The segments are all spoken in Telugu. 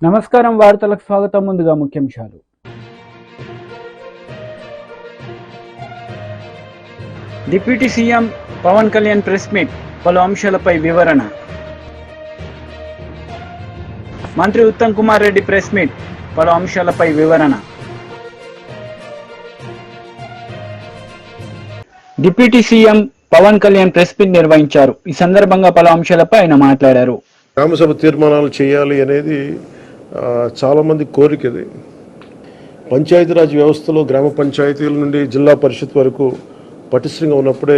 నమస్కారం వార్తలకు స్వాగతం. ముందుగా ముఖ్యాంశాలు. Deputy CM Pawan Kalyan press meet, పలు అంశాలపై వివరణ. మంత్రి ఉత్తమ్ కుమార్ రెడ్డి ప్రెస్ మీట్, పలు అంశాలపై వివరణ. Deputy CM Pawan Kalyan press meet నిర్వహించారు. ఈ సందర్భంగా పలు అంశాలపై ఆయన మాట్లాడారు. గ్రామసభ తీర్మానాలు చేయాలి అనేది చాలామంది కోరికది. పంచాయతీరాజ్ వ్యవస్థలో గ్రామ పంచాయతీల నుండి జిల్లా పరిషత్ వరకు పటిష్టంగా ఉన్నప్పుడే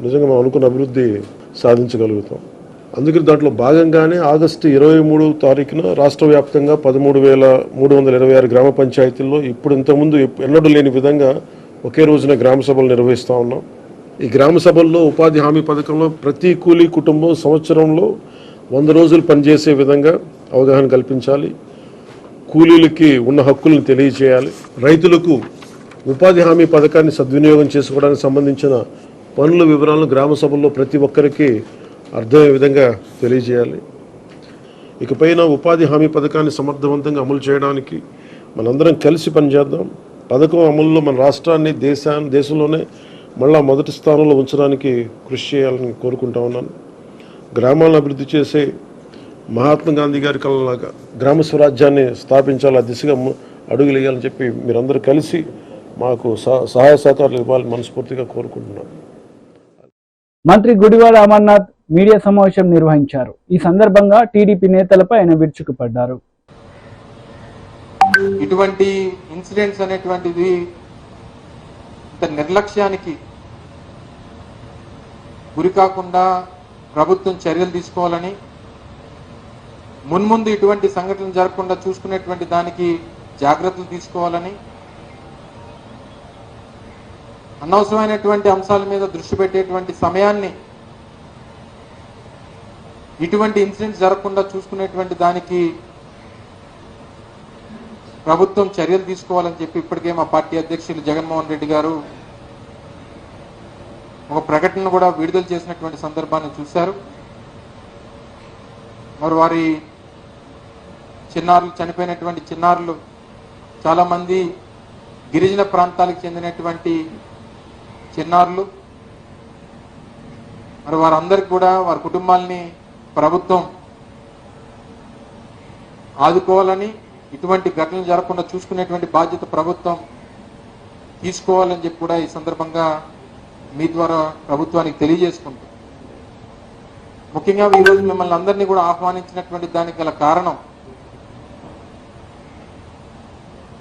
నిజంగా మనం అనుకున్న అభివృద్ధి సాధించగలుగుతాం. అందుకని దాంట్లో భాగంగానే ఆగస్టు 23 తారీఖున రాష్ట్ర వ్యాప్తంగా 13,326 గ్రామ పంచాయతీల్లో ఇప్పుడు ఇంతకుముందు ఎన్నడూ లేని విధంగా ఒకే రోజున గ్రామ సభలు నిర్వహిస్తూ ఉన్నాం. ఈ గ్రామ సభల్లో ఉపాధి హామీ పథకంలో ప్రతి కూలీ కుటుంబం సంవత్సరంలో 100 రోజులు పనిచేసే విధంగా అవగాహన కల్పించాలి. కూలీలకి ఉన్న హక్కులను తెలియజేయాలి. రైతులకు ఉపాధి హామీ పథకాన్ని సద్వినియోగం చేసుకోవడానికి సంబంధించిన పనుల వివరాలను గ్రామ సభల్లో ప్రతి ఒక్కరికి అర్థమయ్యే విధంగా తెలియజేయాలి. ఇకపైన ఉపాధి హామీ పథకాన్ని సమర్థవంతంగా అమలు చేయడానికి మనందరం కలిసి పనిచేద్దాం. పథకం అమలులో మన రాష్ట్రాన్ని దేశంలోనే మళ్ళా మొదటి స్థానంలో ఉంచడానికి కృషి చేయాలని కోరుకుంటా ఉన్నాను. గ్రామాలను అభివృద్ధి చేసే మహాత్మా గాంధీ గారి కళలాగా గ్రామ స్వరాజ్యాన్ని స్థాపించాలి, ఆ దిశగా అడుగులు వేయాలని చెప్పి మీరందరూ కలిసి మాకు సహాయ సహకారాలు ఇవ్వాలని మనస్ఫూర్తిగా కోరుకుంటున్నాను. మంత్రి గుడివాడ అమర్నాథ్ మీడియా సమావేశం నిర్వహించారు. ఈ సందర్భంగా టీడీపీ నేతలపై ఆయన విరుచుకుపడ్డారు. ఇటువంటి ఇన్సిడెంట్స్ అనేటువంటిది ఇంత నిర్లక్ష్యానికి గురి కాకుండా ప్రభుత్వం చర్యలు తీసుకోవాలని, మున్ముందు ఇటువంటి సంఘటనలు జరగకుండా చూసుకునేటువంటి దానికి జాగ్రత్తలు తీసుకోవాలని, అనవసరమైనటువంటి అంశాల మీద దృష్టి పెట్టేటువంటి సమయాన్ని ఇటువంటి ఇన్సిడెంట్స్ జరగకుండా చూసుకునేటువంటి దానికి ప్రభుత్వం చర్యలు తీసుకోవాలని చెప్పి ఇప్పటికే మా పార్టీ అధ్యక్షులు జగన్మోహన్ రెడ్డి గారు ఒక ప్రకటన కూడా విడుదల చేసినటువంటి సందర్భాన్ని చూశారు. మరి వారి చిన్నారులు, చనిపోయినటువంటి చిన్నారులు చాలామంది గిరిజన ప్రాంతాలకు చెందినటువంటి చిన్నారులు. మరి వారందరికీ కూడా వారి కుటుంబాలని ప్రభుత్వం ఆదుకోవాలని, ఇటువంటి ఘటనలు జరగకుండా చూసుకునేటువంటి బాధ్యత ప్రభుత్వం తీసుకోవాలని చెప్పి కూడా ఈ సందర్భంగా మీ ద్వారా ప్రభుత్వానికి తెలియజేసుకుంటాం. ముఖ్యంగా ఈరోజు మిమ్మల్ని అందరినీ కూడా ఆహ్వానించినటువంటి దానికి గల కారణం,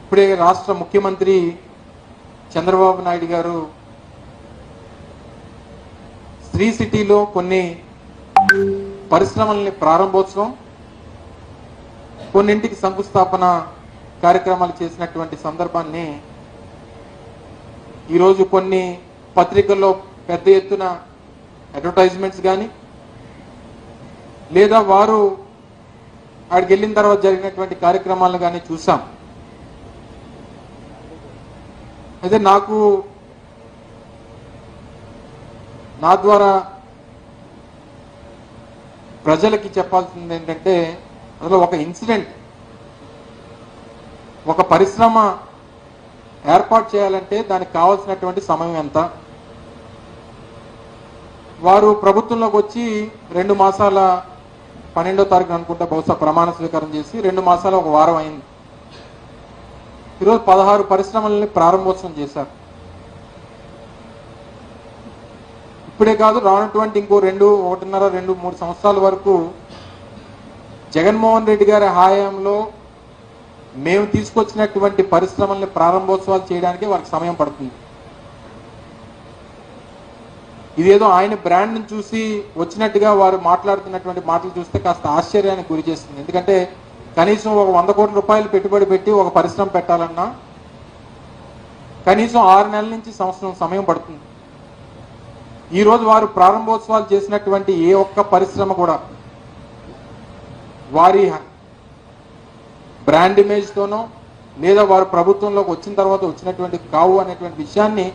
ఇప్పుడే రాష్ట్ర ముఖ్యమంత్రి చంద్రబాబు నాయుడు గారు శ్రీ సిటీలో కొన్ని పరిశ్రమల్ని ప్రారంభోత్సవం, కొన్నింటికి శంకుస్థాపన కార్యక్రమాలు చేసినటువంటి సందర్భాన్ని ఈరోజు కొన్ని పత్రికల్లో పెద్ద ఎత్తున అడ్వర్టైజ్మెంట్స్ కానీ, లేదా వారు ఆడికి వెళ్ళిన తర్వాత జరిగినటువంటి కార్యక్రమాలను కానీ చూసాం. అయితే నా ద్వారా ప్రజలకి చెప్పాల్సింది ఏంటంటే, అందులో ఒక ఇన్సిడెంట్, ఒక పరిశ్రమ ఏర్పాటు చేయాలంటే దానికి కావాల్సినటువంటి సమయం ఎంత? వారు ప్రభుత్వంలోకి వచ్చి 2 మాసాల 12వ తారీఖున అనుకుంటా బహుశా ప్రమాణ స్వీకారం చేసి 2 మాసాల ఒక వారం అయింది. ఈరోజు 16 పరిశ్రమలని ప్రారంభోత్సవం చేశారు. ఇప్పుడే కాదు, రానటువంటి ఇంకో 1.5, 2, 3 సంవత్సరాల వరకు జగన్మోహన్ రెడ్డి గారి హయాంలో మేము తీసుకొచ్చినటువంటి పరిశ్రమల్ని ప్రారంభోత్సవాలు చేయడానికి వారికి సమయం పడుతుంది. ఇదేదో ఆయన బ్రాండ్ని చూసి వచ్చినట్టుగా వారు మాట్లాడుతున్నటువంటి మాటలు చూస్తే కాస్త ఆశ్చర్యానికి గురి చేస్తుంది. ఎందుకంటే కనీసం ఒక 100 కోట్ల రూపాయలు పెట్టుబడి పెట్టి ఒక పరిశ్రమ పెట్టాలన్నా కనీసం 6 నెలల నుంచి సంవత్సరం సమయం పడుతుంది. ఈరోజు వారు ప్రారంభోత్సవాలు చేసినటువంటి ఏ ఒక్క పరిశ్రమ కూడా వారి బ్రాండ్ ఇమేజ్తోనో లేదా వారు ప్రభుత్వంలోకి వచ్చిన తర్వాత వచ్చినటువంటి కావు అనేటువంటి విషయాన్ని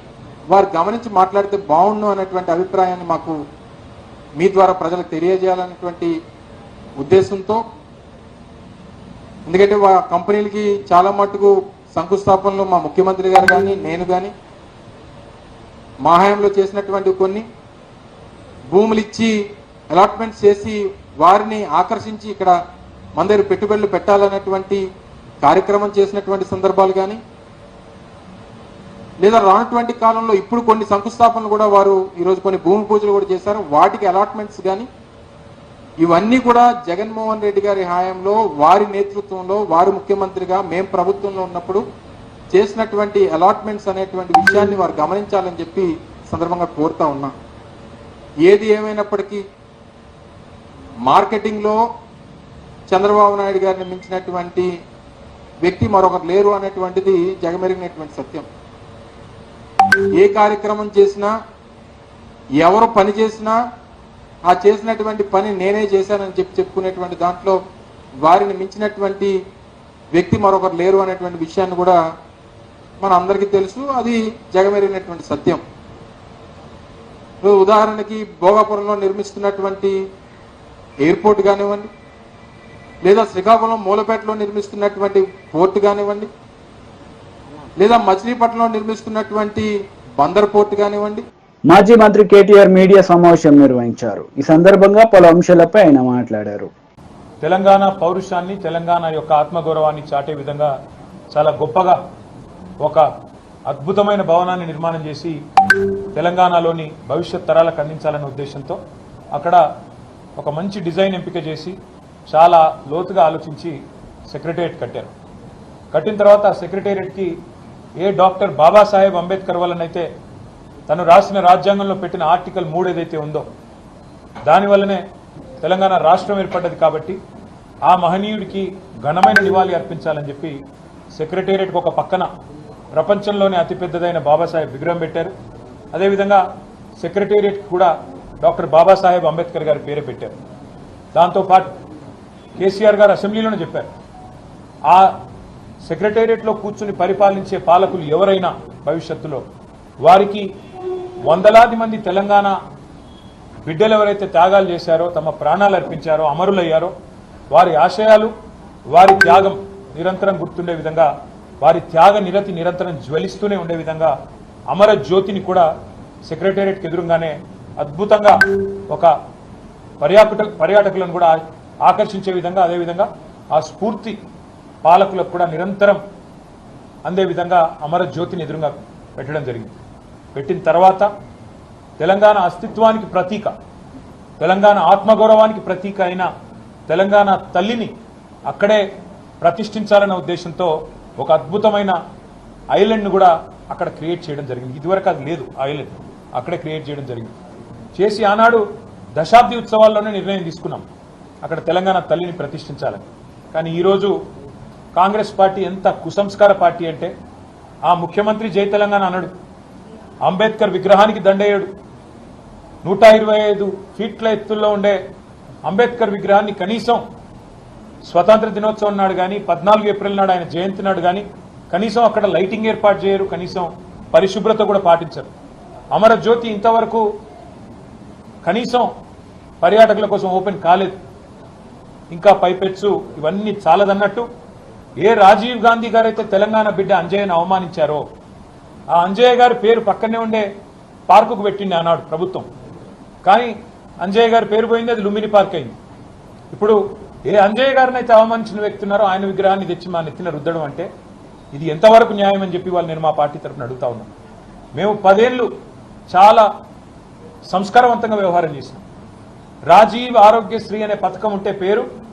వారు గమనించి మాట్లాడితే బాగుండు అనేటువంటి అభిప్రాయాన్ని మాకు మీ ద్వారా ప్రజలకు తెలియజేయాలనేటువంటి ఉద్దేశంతో ఎందుకంటే కంపెనీలకి చాలా మటుకు శంకుస్థాపనలు మా ముఖ్యమంత్రి గారు కానీ నేను కానీ మా హయాంలో చేసినటువంటి కొన్ని భూములు ఇచ్చి అలాట్మెంట్స్ చేసి వారిని ఆకర్షించి ఇక్కడ మన దగ్గర పెట్టుబడులు పెట్టాలన్నటువంటి కార్యక్రమం చేసినటువంటి సందర్భాలు కానీ, లేదా రానటువంటి కాలంలో ఇప్పుడు కొన్ని శంకుస్థాపనలు కూడా వారు ఈరోజు కొన్ని భూమి పూజలు కూడా చేశారు, వాటికి అలాట్మెంట్స్ కానీ ఇవన్నీ కూడా జగన్మోహన్ రెడ్డి గారి హయాంలో వారి నేతృత్వంలో వారు ముఖ్యమంత్రిగా మేము ప్రభుత్వంలో ఉన్నప్పుడు చేసినటువంటి అలాట్మెంట్స్ అనేటువంటి విషయాన్ని వారు గమనించాలని చెప్పి సందర్భంగా కోరుతా ఉన్నా. ఏది ఏమైనప్పటికీ మార్కెటింగ్లో చంద్రబాబు నాయుడు గారిని మించినటువంటి వ్యక్తి మరొకరు లేరు అనేటువంటిది జగమెరిగినటువంటి సత్యం. ఏ కార్యక్రమం చేసినా ఎవరు పని చేసినా ఆ చేసినటువంటి పని నేనే చేశానని చెప్పుకునేటువంటి దాంట్లో వారిని మించినటువంటి వ్యక్తి మరొకరు లేరు అనేటువంటి విషయాన్ని కూడా మన అందరికీ తెలుసు. అది జగమెరిగినటువంటి సత్యం. ఉదాహరణకి భోగాపురంలో నిర్మిస్తున్నటువంటి ఎయిర్పోర్ట్ కానివ్వండి, లేదా శ్రీకాకుళం మూలపేటలో నిర్మిస్తున్నటువంటి పోర్టు కానివ్వండి, లేదా మచిలీపట్నంలో నిర్మిస్తున్నటువంటి బందర్ పోర్టు కానివ్వండి. మాజీ మంత్రి కేటీఆర్ మీడియా సమావేశం నిర్వహించారు. ఈ సందర్భంగా పలు అంశాలపై ఆయన మాట్లాడారు. తెలంగాణ పౌరుషాన్ని, తెలంగాణ యొక్క ఆత్మగౌరవాన్ని చాటే విధంగా చాలా గొప్పగా ఒక అద్భుతమైన భవనాన్ని నిర్మాణం చేసి తెలంగాణలోని భవిష్యత్ తరాలకు అందించాలనే ఉద్దేశంతో అక్కడ ఒక మంచి డిజైన్ ఎంపిక చేసి చాలా లోతుగా ఆలోచించి సెక్రటేరియట్ కట్టారు. కట్టిన తర్వాత సెక్రటేరియట్కి ఏ డాక్టర్ బాబాసాహెబ్ అంబేద్కర్ వల్లనైతే తను రాసిన రాజ్యాంగంలో పెట్టిన ఆర్టికల్ 3 ఏదైతే ఉందో దానివల్లనే తెలంగాణ రాష్ట్రం ఏర్పడ్డది. కాబట్టి ఆ మహనీయుడికి ఘనమైన నివాళి అర్పించాలని చెప్పి సెక్రటేరియట్కి ఒక పక్కన ప్రపంచంలోనే అతిపెద్దదైన బాబాసాహెబ్ విగ్రహం పెట్టారు. అదేవిధంగా సెక్రటేరియట్కి కూడా డాక్టర్ బాబాసాహెబ్ అంబేద్కర్ గారి పేరు పెట్టారు. దాంతోపాటు కేసీఆర్ గారు అసెంబ్లీలోనే చెప్పారు, ఆ సెక్రటేరియట్లో కూర్చుని పరిపాలించే పాలకులు ఎవరైనా భవిష్యత్తులో వారికి వందలాది మంది తెలంగాణ బిడ్డలు ఎవరైతే త్యాగాలు చేశారో, తమ ప్రాణాలు అర్పించారో, అమరులయ్యారో వారి ఆశయాలు, వారి త్యాగం నిరంతరం గుర్తుండే విధంగా, వారి త్యాగ నిరతి నిరంతరం జ్వలిస్తూనే ఉండే విధంగా అమర జ్యోతిని కూడా సెక్రటేరియట్కి ఎదురుగానే అద్భుతంగా ఒక పర్యాటకులను కూడా ఆకర్షించే విధంగా, అదేవిధంగా ఆ స్ఫూర్తి పాలకులకు కూడా నిరంతరం అందే విధంగా అమర జ్యోతిని ఎదురుగా పెట్టడం జరిగింది. పెట్టిన తర్వాత తెలంగాణ అస్తిత్వానికి ప్రతీక, తెలంగాణ ఆత్మగౌరవానికి ప్రతీక అయిన తెలంగాణ తల్లిని అక్కడే ప్రతిష్ఠించాలనే ఉద్దేశంతో ఒక అద్భుతమైన ఐలాండ్ను కూడా అక్కడ క్రియేట్ చేయడం జరిగింది. ఇదివరకు అది లేదు, ఐలాండ్ అక్కడే క్రియేట్ చేయడం జరిగింది. చేసి ఆనాడు దశాబ్ది ఉత్సవాల్లోనే నిర్ణయం తీసుకున్నాం అక్కడ తెలంగాణ తల్లిని ప్రతిష్ఠించాలని. కానీ ఈరోజు కాంగ్రెస్ పార్టీ ఎంత కుసంస్కార పార్టీ అంటే, ఆ ముఖ్యమంత్రి జై తెలంగాణ అన్నాడు, అంబేద్కర్ విగ్రహానికి దండేయడు, 125 ఫీట్ల ఎత్తుల్లో ఉండే అంబేద్కర్ విగ్రహాన్ని కనీసం స్వతంత్ర దినోత్సవం నాడు కానీ 14 ఏప్రిల్ నాడు ఆయన జయంతి నాడు కానీ కనీసం అక్కడ లైటింగ్ ఏర్పాటు చేయరు, కనీసం పరిశుభ్రత కూడా పాటించరు. అమరజ్యోతి ఇంతవరకు కనీసం పర్యాటకుల కోసం ఓపెన్ కాలేదు. ఇంకా పైపెచ్చు ఇవన్నీ చాలదన్నట్టు ఏ రాజీవ్ గాంధీ గారైతే తెలంగాణ బిడ్డ అంజయ్యను అవమానించారో ఆ అంజయ్య గారి పేరు పక్కనే ఉండే పార్కుకు పెట్టింది ఆనాడు ప్రభుత్వం. కానీ అంజయ్య గారి పేరు పోయింది, అది లుంబిని పార్క్ అయింది. ఇప్పుడు ఏ అంజయ్య గారిని అయితే అవమానించిన వ్యక్తి ఉన్నారో ఆయన విగ్రహాన్ని తెచ్చి మా నెత్తిన రుద్దడం అంటే ఇది ఎంతవరకు న్యాయం అని చెప్పి వాళ్ళు నేను మా పార్టీ తరఫున అడుగుతా ఉన్నాం. మేము 10 ఏళ్ళు చాలా సంస్కారవంతంగా వ్యవహారం చేసినాం. రాజీవ్ ఆరోగ్యశ్రీ అనే పథకం ఉంటే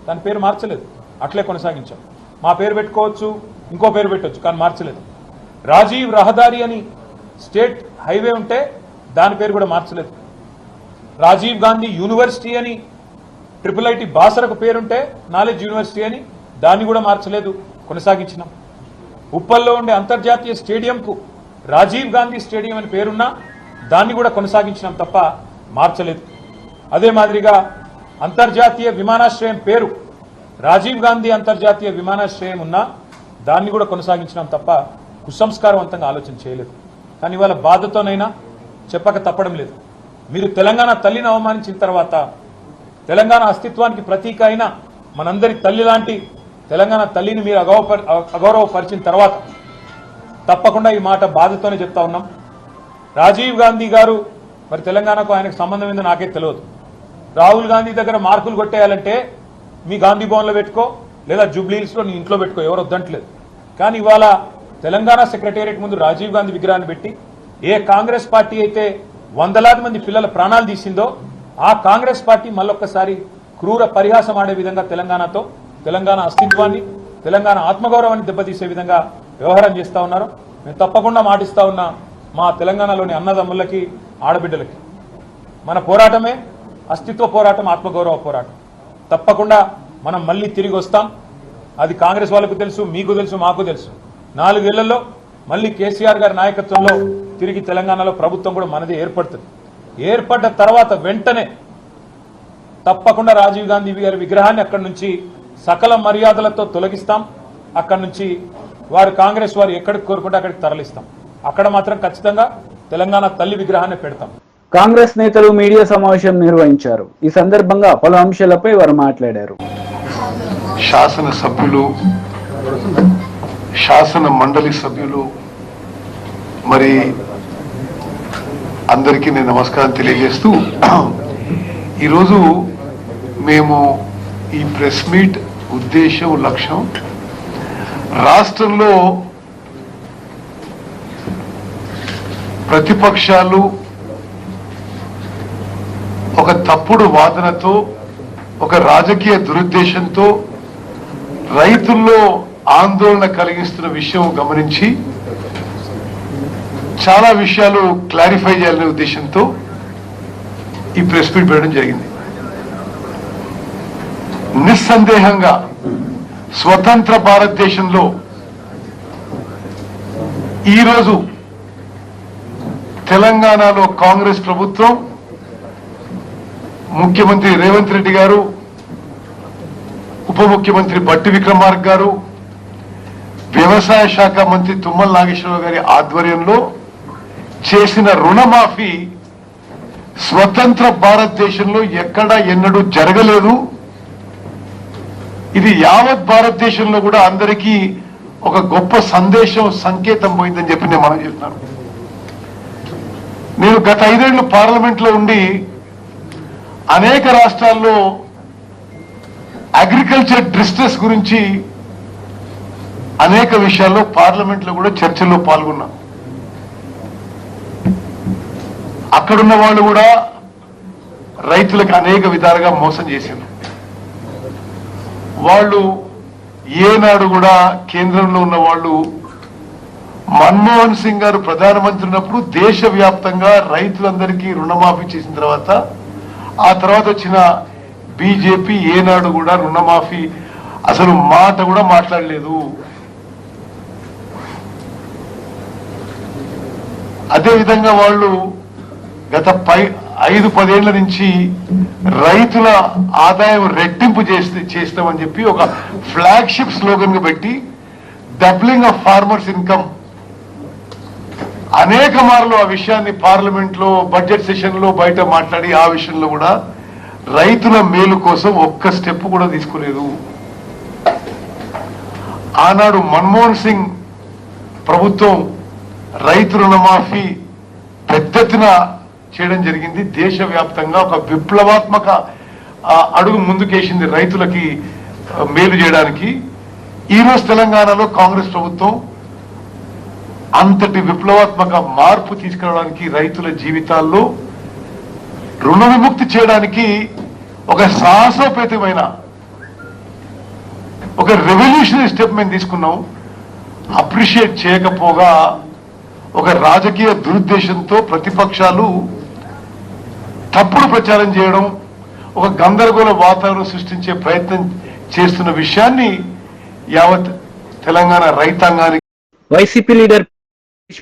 దాని పేరు మార్చలేదు, అట్లే కొనసాగించాం. మా పేరు పెట్టుకోవచ్చు, ఇంకో పేరు పెట్టవచ్చు, కానీ మార్చలేదు. రాజీవ్ రహదారి అని స్టేట్ హైవే ఉంటే దాని పేరు కూడా మార్చలేదు. రాజీవ్ గాంధీ యూనివర్సిటీ అని IIIT బాసరకు పేరుంటే నాలెడ్జ్ యూనివర్సిటీ అని దాన్ని కూడా మార్చలేదు, కొనసాగించినాం. ఉప్పల్లో ఉండే అంతర్జాతీయ స్టేడియంకు రాజీవ్ గాంధీ స్టేడియం అని పేరున్నా దాన్ని కూడా కొనసాగించినాం తప్ప మార్చలేదు. అదే మాదిరిగా అంతర్జాతీయ విమానాశ్రయం పేరు రాజీవ్ గాంధీ అంతర్జాతీయ విమానాశ్రయం ఉన్నా దాన్ని కూడా కొనసాగించినాం తప్ప కుసంస్కారవంతంగా ఆలోచన చేయలేదు. కానీ ఇవాళ బాధతోనైనా చెప్పక తప్పడం లేదు. మీరు తెలంగాణ తల్లిని అవమానించిన తర్వాత తెలంగాణ అస్తిత్వానికి ప్రతీక అయిన మనందరి తల్లి లాంటి తెలంగాణ తల్లిని మీరు అగౌరవపరిచిన తర్వాత తప్పకుండా ఈ మాట బాధతోనే చెప్తా ఉన్నాం. రాజీవ్ గాంధీ గారు మరి తెలంగాణకు ఆయనకు సంబంధం ఏందో నాకే తెలియదు. రాహుల్ గాంధీ దగ్గర మార్కులు కొట్టేయాలంటే మీ గాంధీ భవన్లో పెట్టుకో, లేదా జూబ్లీహిల్స్లో నీ ఇంట్లో పెట్టుకో, ఎవరు వద్దంటలేదు. కానీ ఇవాళ తెలంగాణ సెక్రటేరియట్ ముందు రాజీవ్ గాంధీ విగ్రహాన్ని పెట్టి ఏ కాంగ్రెస్ పార్టీ అయితే వందలాది మంది పిల్లల ప్రాణాలు తీసిందో ఆ కాంగ్రెస్ పార్టీ మళ్ళొక్కసారి క్రూర పరిహాసం ఆడే విధంగా తెలంగాణతో, తెలంగాణ అస్తిత్వాన్ని, తెలంగాణ ఆత్మగౌరవాన్ని దెబ్బతీసే విధంగా వ్యవహారం చేస్తూ ఉన్నారు. మేము తప్పకుండా మాటిస్తా ఉన్నా మా తెలంగాణలోని అన్నదమ్ములకి, ఆడబిడ్డలకి, మన పోరాటమే అస్తిత్వ పోరాటం, ఆత్మగౌరవ పోరాటం. తప్పకుండా మనం మళ్ళీ తిరిగి వస్తాం. అది కాంగ్రెస్ వాళ్ళకు తెలుసు, మీకు తెలుసు, మాకు తెలుసు. 4 ఏళ్లలో మళ్ళీ కేసీఆర్ గారి నాయకత్వంలో తిరిగి తెలంగాణలో ప్రభుత్వం కూడా మనది ఏర్పడుతుంది. ఏర్పడ్డ తర్వాత వెంటనే తప్పకుండా రాజీవ్ గాంధీ గారి విగ్రహాన్ని అక్కడి నుంచి సకల మర్యాదలతో తొలగిస్తాం. అక్కడి నుంచి వారు కాంగ్రెస్ వారు ఎక్కడికి కోరుకుంటే అక్కడికి తరలిస్తాం. అక్కడ మాత్రం ఖచ్చితంగా తెలంగాణ తల్లి విగ్రహాన్ని పెడతాం. కాంగ్రెస్ నేతలు మీడియా సమావేశం నిర్వహించారు. ఈ సందర్భంగా పలు అంశాలపై వారు మాట్లాడారు. శాసనసభ్యులు, శాసన మండలి సభ్యులు, మరి అందరికీ నేను నమస్కారం తెలియజేస్తూ ఈరోజు మేము ఈ ప్రెస్ మీట్ ఉద్దేశం, లక్ష్యం రాష్ట్రంలో ప్రతిపక్షాలు ఒక తప్పుడు వాదనతో, ఒక రాజకీయ దురుద్దేశంతో రైతుల్లో ఆందోళన కలిగిస్తున్న విషయం గమనించి చాలా విషయాలు క్లారిఫై చేయాలనే ఉద్దేశంతో ఈ ప్రెస్ మీట్ పెట్టడం జరిగింది. నిస్సందేహంగా స్వతంత్ర భారతదేశంలో ఈరోజు తెలంగాణలో కాంగ్రెస్ ప్రభుత్వం, ముఖ్యమంత్రి రేవంత్ రెడ్డి గారు, ఉప ముఖ్యమంత్రి బట్టి విక్రమార్క గారు, వ్యవసాయ శాఖ మంత్రి తుమ్మల నాగేశ్వరరావు గారి ఆధ్వర్యంలో చేసిన రుణమాఫీ స్వతంత్ర భారతదేశంలో ఎక్కడా ఎన్నడూ జరగలేదు. ఇది యావత్ భారతదేశంలో కూడా అందరికీ ఒక గొప్ప సందేశం, సంకేతం పోయిందని చెప్పి నేను మనం చెప్తున్నాను. నేను గత 5 ఏళ్లు పార్లమెంట్ లో ఉండి అనేక రాష్ట్రాల్లో అగ్రికల్చర్ డిస్ట్రెస్ గురించి అనేక విషయాల్లో పార్లమెంట్ లో కూడా చర్చల్లో పాల్గొన్నా. అక్కడున్న వాళ్ళు కూడా రైతులకు అనేక విధాలుగా మోసం చేశారు. వాళ్ళు ఏనాడు కూడా కేంద్రంలో ఉన్న వాళ్ళు మన్మోహన్ సింగ్ గారు ప్రధానమంత్రి ఉన్నప్పుడు దేశవ్యాప్తంగా రైతులందరికీ రుణమాఫీ చేసిన తర్వాత, ఆ తర్వాత వచ్చిన బీజేపీ ఏనాడు కూడా రుణమాఫీ అసలు మాట కూడా మాట్లాడలేదు. అదేవిధంగా వాళ్ళు గత 5-10 ఏళ్ల నుంచి రైతుల ఆదాయం రెట్టింపు చేస్తామని చెప్పి ఒక ఫ్లాగ్షిప్ స్లోగన్ గా పెట్టి డబ్లింగ్ ఆఫ్ ఫార్మర్స్ ఇన్కమ్ అనేక మార్లు ఆ విషయాన్ని పార్లమెంట్ లో, బడ్జెట్ సెషన్ లో బయట మాట్లాడి ఆ విషయంలో కూడా రైతుల మేలు కోసం ఒక్క స్టెప్ కూడా తీసుకోలేదు. ఆనాడు మన్మోహన్ సింగ్ ప్రభుత్వం రైతు రుణమాఫీ పెద్ద ఎత్తున చేయడం జరిగింది. దేశవ్యాప్తంగా ఒక విప్లవాత్మక అడుగు ముందుకేసింది రైతులకి మేలు చేయడానికి. ఈరోజు తెలంగాణలో కాంగ్రెస్ ప్రభుత్వం అంతటి విప్లవాత్మక మార్పు తీసుకురావడానికి, రైతుల జీవితాల్లో రుణ విముక్తి చేయడానికి ఒక సాహసోపేతమైన ఒక రెవల్యూషనరీ స్టెప్ మేము తీసుకున్నాం. అప్రిషియేట్ చేయకపోగా ఒక రాజకీయ దురుద్దేశంతో ప్రతిపక్షాలు తప్పుడు ప్రచారం చేయడం, ఒక గందరగోళ వాతావరణం సృష్టించే ప్రయత్నం చేస్తున్న విషయాన్ని యావత్ తెలంగాణ రైతాంగానికి. వైసీపీ లీడర్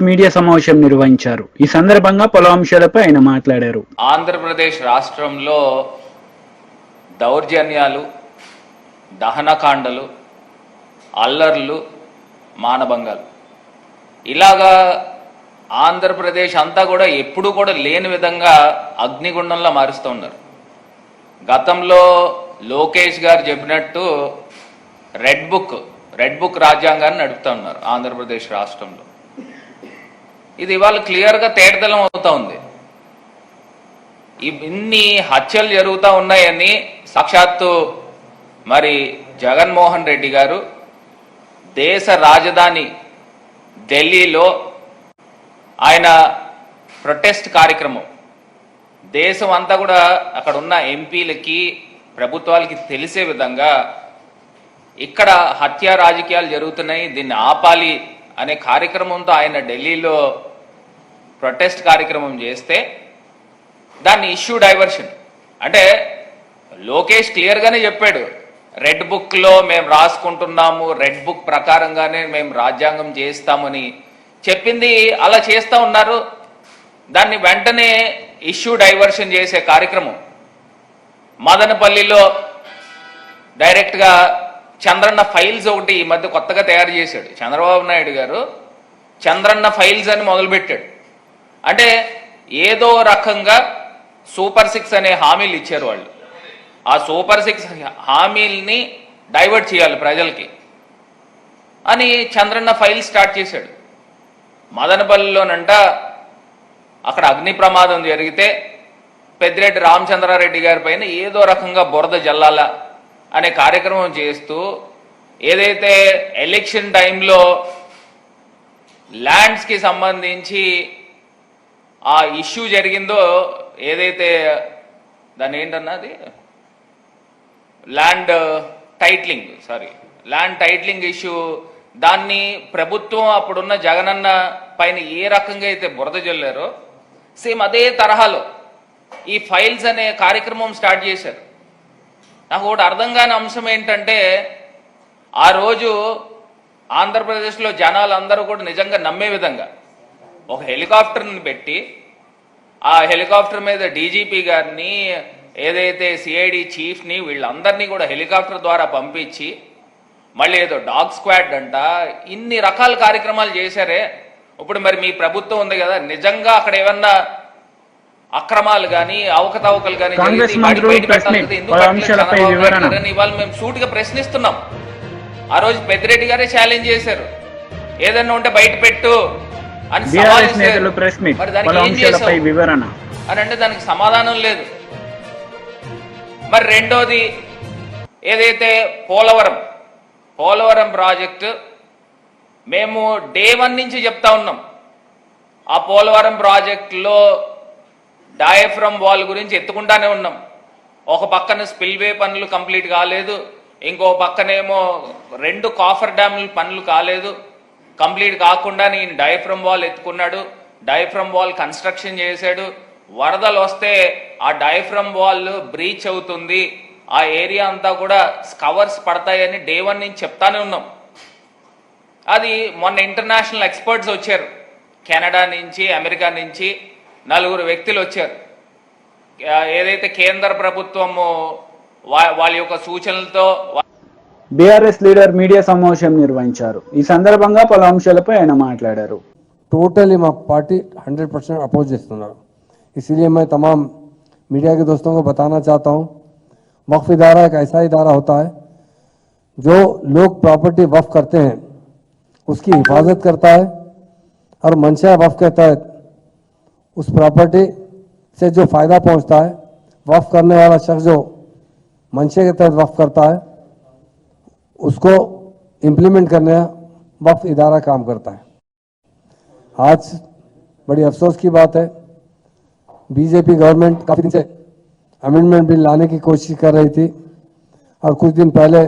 మీడియా సమావేశం నిర్వహించారు. ఈ సందర్భంగా పలు అంశాలపై ఆయన మాట్లాడారు. ఆంధ్రప్రదేశ్ రాష్ట్రంలో దౌర్జన్యాలు, దహనకాండలు, అల్లర్లు, మానభంగాలు ఇలాగా ఆంధ్రప్రదేశ్ అంతా కూడా ఎప్పుడు కూడా లేని విధంగా అగ్నిగుండంలా మారుస్తూ ఉన్నారు. గతంలో లోకేష్ గారు చెప్పినట్టు రెడ్ బుక్ రాజ్యాంగాన్ని నడుపుతా ఉన్నారు ఆంధ్రప్రదేశ్ రాష్ట్రంలో. ఇది ఇవాళ క్లియర్గా తేటతెల్లం అవుతా ఉంది. ఇన్ని హత్యలు జరుగుతూ ఉన్నాయని సాక్షాత్తు మరి జగన్మోహన్ రెడ్డి గారు దేశ రాజధాని ఢిల్లీలో ఆయన ప్రొటెస్ట్ కార్యక్రమం దేశం అంతా కూడా అక్కడ ఉన్న ఎంపీలకి ప్రభుత్వాలకి తెలిసే విధంగా ఇక్కడ హత్యా రాజకీయాలు జరుగుతున్నాయి, దీన్ని ఆపాలి అనే కార్యక్రమంతో ఆయన ఢిల్లీలో ప్రొటెస్ట్ కార్యక్రమం చేస్తే దాన్ని ఇష్యూ డైవర్షన్ అంటే లోకేష్ క్లియర్గానే చెప్పాడు, రెడ్ బుక్లో మేము రాసుకుంటున్నాము, రెడ్ బుక్ ప్రకారంగానే మేము రాజ్యాంగం చేస్తామని చెప్పింది అలా చేస్తూ ఉన్నారు. దాన్ని వెంటనే ఇష్యూ డైవర్షన్ చేసే కార్యక్రమం మదనపల్లిలో డైరెక్ట్గా చంద్రన్న ఫైల్స్ ఒకటి ఈ మధ్య కొత్తగా తయారు చేశాడు చంద్రబాబు నాయుడు గారు. చంద్రన్న ఫైల్స్ అని మొదలుపెట్టాడు. అంటే ఏదో రకంగా సూపర్ 6 అనే హామీలు ఇచ్చారు వాళ్ళు. ఆ సూపర్ 6 హామీల్ని డైవర్ట్ చేయాలి ప్రజలకి అని చంద్రన్న ఫైల్ స్టార్ట్ చేశాడు. మదనపల్లిలోనంట అక్కడ అగ్ని ప్రమాదం జరిగితే పెద్దిరెడ్డి రామచంద్రారెడ్డి గారి పైన ఏదో రకంగా బురద జల్లాల అనే కార్యక్రమం చేస్తూ ఏదైతే ఎలక్షన్ టైంలో ల్యాండ్స్కి సంబంధించి ఆ ఇష్యూ జరిగిందో, ఏదైతే దాన్ని ఏంటన్నది ల్యాండ్ టైటిలింగ్ ఇష్యూ, దాన్ని ప్రభుత్వం అప్పుడున్న జగనన్న పైన ఏ రకంగా అయితే బురద జల్లారో సేమ్ అదే తరహాలో ఈ ఫైల్స్ అనే కార్యక్రమం స్టార్ట్ చేశారు. నాకు ఒకటి అర్థం కాని అంశం ఏంటంటే ఆ రోజు ఆంధ్రప్రదేశ్లో జనాలందరూ కూడా నిజంగా నమ్మే విధంగా ఒక హెలికాప్టర్ని పెట్టి ఆ హెలికాప్టర్ మీద డీజీపీ గారిని ఏదైతే సిఐడి చీఫ్ని వీళ్ళందరినీ కూడా హెలికాప్టర్ ద్వారా పంపించి మళ్ళీ ఏదో డాగ్ స్క్వాడ్ అంట ఇన్ని రకాల కార్యక్రమాలు చేశారే. ఇప్పుడు మరి మీ ప్రభుత్వం ఉంది కదా, నిజంగా అక్కడ ఏమన్నా అక్రమాలు కానీ అవకతవకలు కానీ ఇవాళ మేము సూటిగా ప్రశ్నిస్తున్నాం. ఆ రోజు పెద్దిరెడ్డి గారే ఛాలెంజ్ చేశారు, ఏదన్నా ఉంటే బయట పెట్టు అని సవాల్. మరి దానికి ఏం చేశావు అని అంటే దానికి సమాధానం లేదు. మరి రెండోది ఏదైతే పోలవరం ప్రాజెక్టు మేము డే 1 నుంచి చెప్తా ఉన్నాం. ఆ పోలవరం ప్రాజెక్టులో డయాఫ్రమ్ వాల్ గురించి ఎత్తుకుంటానే ఉన్నాం. ఒక పక్కన స్పిల్వే పనులు కంప్లీట్ కాలేదు, ఇంకో పక్కనేమో 2 కాఫర్ డ్యాముల పనులు కాలేదు. కంప్లీట్ కాకుండా నేను డయాఫ్రమ్ వాల్ ఎత్తుకున్నాడు, డయాఫ్రమ్ వాల్ కన్స్ట్రక్షన్ చేశాడు. వరదలు వస్తే ఆ డయాఫ్రమ్ వాల్ బ్రీచ్ అవుతుంది, ఆ ఏరియా అంతా కూడా కవర్స్ పడతాయని డే 1 నుంచి చెప్తానే ఉన్నాం. అది మొన్న ఇంటర్నేషనల్ ఎక్స్పర్ట్స్ వచ్చారు, కెనడా నుంచి అమెరికా నుంచి 4 వ్యక్తులు వచ్చారు. ఏదైతే కేంద్ర ప్రభుత్వము వాళ్ళ యొక్క సూచనలతో బీఆర్ఎస్ లీడర్ మీడియా సమావేశం నిర్వహించారు. ఈ సందర్భంగా పలు అంశాలపై ఆయన మాట్లాడారు. टोटली మా पार्टी 100% अपोज చేస్తున్నారు. इसलिए मैं तमाम मीडिया के दोस्तों को बताना चाहता हूँ, वक्फ इदारा एक ऐसा इदारा होता है जो लोग प्रॉपर्टी वक्फ करते हैं उसकी हिफाजत करता है और मंशा वक्फ के तहत उस प्रॉपर्टी से जो फायदा पहुंचता है वक्फ करने वाला शख्स जो मंशे के तहत वक्फ करता है उसको इम्प्लीमेंट करने वक्फ इदारा काम करता है। आज बड़ी अफसोस की बात है, बीजेपी गवर्नमेंट काफ़ी दिन से अमेंडमेंट बिल लाने की कोशिश कर रही थी और कुछ दिन पहले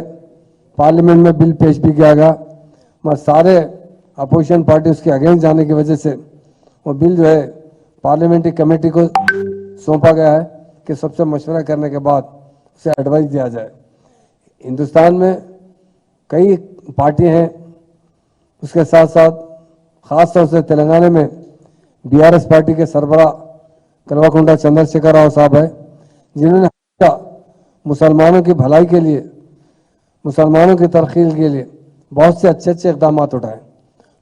पार्लियामेंट में बिल पेश भी किया गया, मगर सारे अपोजिशन पार्टी उसके अगेंस्ट जाने की वजह से वो बिल जो है पार्लियामेंट्री कमेटी को सौंपा गया है कि सबसे मशवरा करने के बाद उसे एडवाइस दिया जाए। हिंदुस्तान में कई पार्टियां हैं, उसके साथ साथ ख़ास तौर से तेलंगाना में बीआरएस पार्टी के सरबरा कल्वाकुंडा चंद्रशेखर राव साहब है, जिन्होंने मुसलमानों की भलाई के लिए, मुसलमानों की तरक्की के लिए बहुत से अच्छे अच्छे इकदाम उठाए।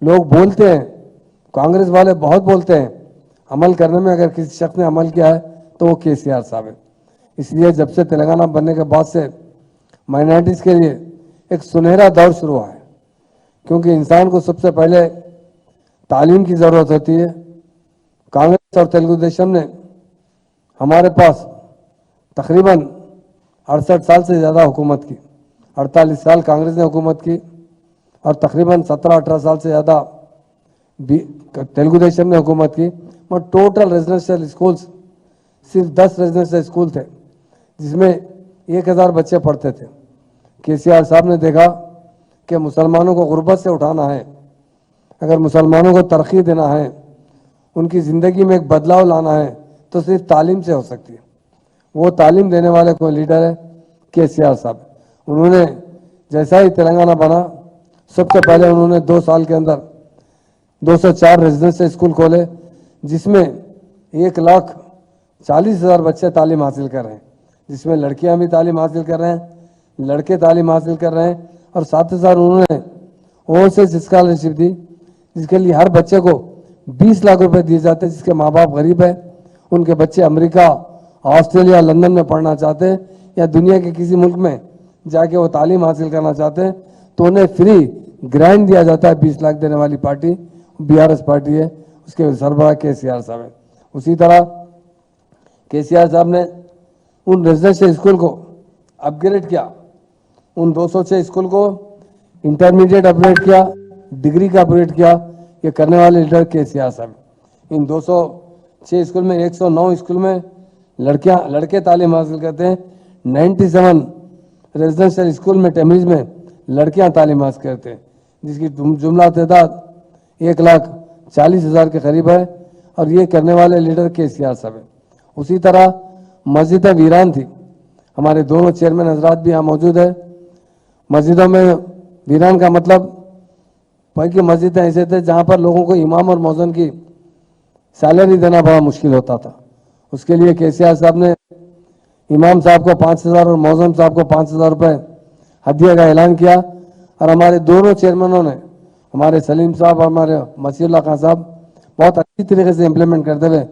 लोग बोलते हैं, कांग्रेस वाले बहुत बोलते हैं, अमल करने में अगर किसी शख्स ने अमल किया है तो वो केसीआर साहब है। इसलिए जब से तेलंगाना बनने के बाद से माइनॉरिटीज़ के लिए एक सुनहरा दौर शुरू हुआ है, क्योंकि इंसान को सबसे पहले तालीम की ज़रूरत होती है। कांग्रेस और तेलुगु देशम ने हमारे पास तकरीबन 68 साल से ज़्यादा हुकूमत की, 48 साल कांग्रेस ने हुकूमत की और तकरीबन 17-18 साल से ज़्यादा तेलुगु देशम ने हुकूमत की। और टोटल रेजिडेंशियल स्कूल्स सिर्फ 10 रेजिडेंशियल स्कूल थे, जिसमें 1000 बच्चे पढ़ते थे। केसीआर साहब ने देखा कि मुसलमानों को गुर्बत से उठाना है, अगर मुसलमानों को तरक्की देना है, उनकी ज़िंदगी में एक बदलाव लाना है, तो सिर्फ तालीम से हो सकती है। वो तालीम देने वाले कोई लीडर है केसीआर साहब। उन्होंने जैसा ही तेलंगाना बना, सबसे पहले उन्होंने 2 साल के अंदर 204 रेजिडेंशियल स्कूल खोले, जिसमें 1,40,000 बच्चे तालीम हासिल कर रहे हैं, जिसमें लड़कियां भी तालीम हासिल कर रहे हैं, लड़के तालीम हासिल कर रहे हैं। और साथ ही साथ उन्होंने ओवरसीज स्कॉलरशिप दी, जिसके लिए हर बच्चे को 20 लाख रुपए दिए जाते हैं। जिसके माँ बाप गरीब है, उनके बच्चे अमेरिका, ऑस्ट्रेलिया, लंदन में पढ़ना चाहते हैं या दुनिया के किसी मुल्क में जाके वो तालीम हासिल करना चाहते हैं, तो उन्हें फ्री ग्रांट दिया जाता है। 20 लाख देने वाली पार्टी बीआरएस पार्टी है, उसके सरबराह केसीआर साहब है। उसी तरह केसीआर साहब ने उन रेजिडेंशियल स्कूल को अपग्रेड किया, उन 206 स्कूल को इंटरमीडिएट अपग्रेड किया, डिग्री का अपग्रेड किया। ये करने वाले लीडर केसीआर साहब। इन 206 स्कूल में 109 स्कूल में लड़के तालीम हासिल करते हैं। 97 रेजिडेंशियल स्कूल में टेमरीज में लड़कियां तालीम हासिल करते हैं, जिसकी जुमला तादाद 1,40,000 के करीब है। और ये करने वाले लीडर केसीआर साहब है। उसी तरह मस्जिदें वीरान थी, हमारे दोनों चेयरमैन हजरात भी यहाँ मौजूद है। मस्जिदों में वीरान का मतलब भाई की मस्जिदें ऐसे थे जहाँ पर लोगों को इमाम और मौज़न की सैलरी देना बड़ा मुश्किल होता था। उसके लिए केसीआर साहब ने इमाम साहब को 5,000 और मौज़म साहब को 5,000 रुपये हदिया का ऐलान किया। और हमारे दोनों चेयरमैनों ने, हमारे सलीम साहब और हमारे मसीहुल्लाह खान साहब, बहुत अच्छी तरीके से इंप्लीमेंट करते हुए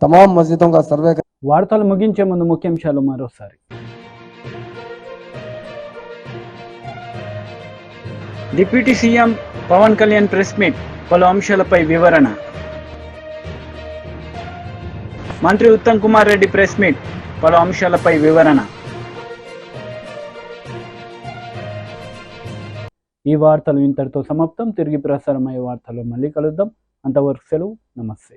तमाम मस्जिदों का सर्वे कर। వార్తలు ముగించే ముందు ముఖ్యాంశాలు మరోసారి. Deputy CM Pawan Kalyan press meet, పలు అంశాలపై వివరణ. మంత్రి ఉత్తమ్ కుమార్ రెడ్డి ప్రెస్ మీట్, పలు అంశాలపై వివరణ. ఈ వార్తలు ఇంతటితో సమాప్తం. తిరిగి ప్రసారమయ్యే వార్తల్లో మళ్ళీ కలుద్దాం. అంతవరకు సెలవు. నమస్తే.